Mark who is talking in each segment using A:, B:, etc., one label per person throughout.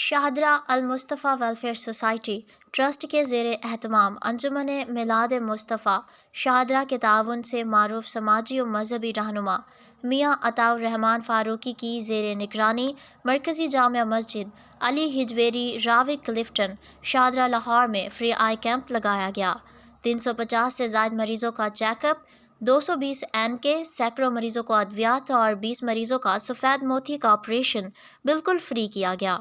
A: Shahdara अल-मुस्तफ़ा welfare society trust के ज़ेर एहतमाम अंजुमन मिलाद मुस्तफ़ा शाहदरा के ताउन से मारूफ समाजी व मजहबी रहनुमा मियाँ अताउर रहमान फ़ारूकी की ज़ेर निगरानी मरकज़ी जामिया मस्जिद अली हिजवेरी रावी क्लिफ्टन शाहदरा लाहौर में फ्री आई कैंप लगाया गया। 350 से ज़ायद मरीज़ों का चेकअप, 220 एनके, सैकड़ों मरीज़ों को अद्वियात और 20 मरीज़ों का सफ़ेद मोती का ऑपरेशन बिल्कुल फ्री किया गया।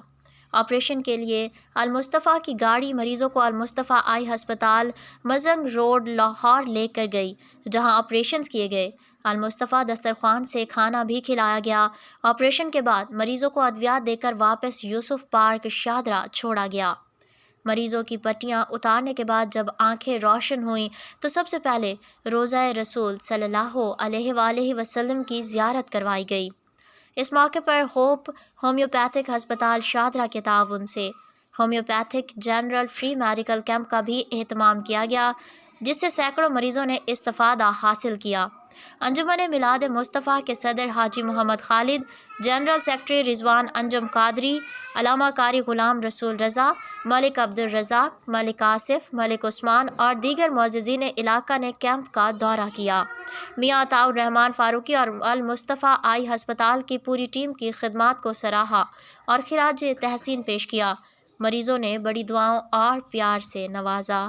A: ऑपरेशन के लिए अल-मुस्तफ़ा की गाड़ी मरीज़ों को अल-मुस्तफ़ा आई हस्पताल मजंग रोड लाहौर लेकर गई, जहां ऑपरेशंस किए गए। अल-मुस्तफ़ा दस्तरखान से खाना भी खिलाया गया। ऑपरेशन के बाद मरीज़ों को अद्वियात देकर वापस यूसुफ पार्क शाहदरा छोड़ा गया। मरीज़ों की पट्टियाँ उतारने के बाद जब आंखें रोशन हुईं तो सबसे पहले रोज़ा रसूल सल्लल्लाहु अलैहि वसल्लम की ज़ियारत करवाई गई। इस मौके पर होप होम्योपैथिक हस्पताल शाहदरा के ताउन से homeopathic general free medical camp का भी एहतमाम किया गया, जिससे सैकड़ों मरीज़ों ने इस्तिफ़ादा हासिल किया। अंजुमन मिलाद मुस्तफ़ा के सदर हाजी मोहम्मद खालिद, जनरल सेक्रेटरी रिजवान अंजुम कादरी, अलामा कारी गुलाम रसूल रज़ा, मलिक अब्दुल रज़ाक, मलिक आसिफ, मलिक उस्मान और दीगर मुअज़्ज़िज़ीन इलाका ने कैंप का दौरा किया। मियाँ अताउर रहमान फ़ारूकी और अल-मुस्तफ़ा आई हस्पताल की पूरी टीम की खिदमात को सराहा और खिराज तहसीन पेश किया। मरीज़ों ने बड़ी दुआओं और प्यार से नवाजा।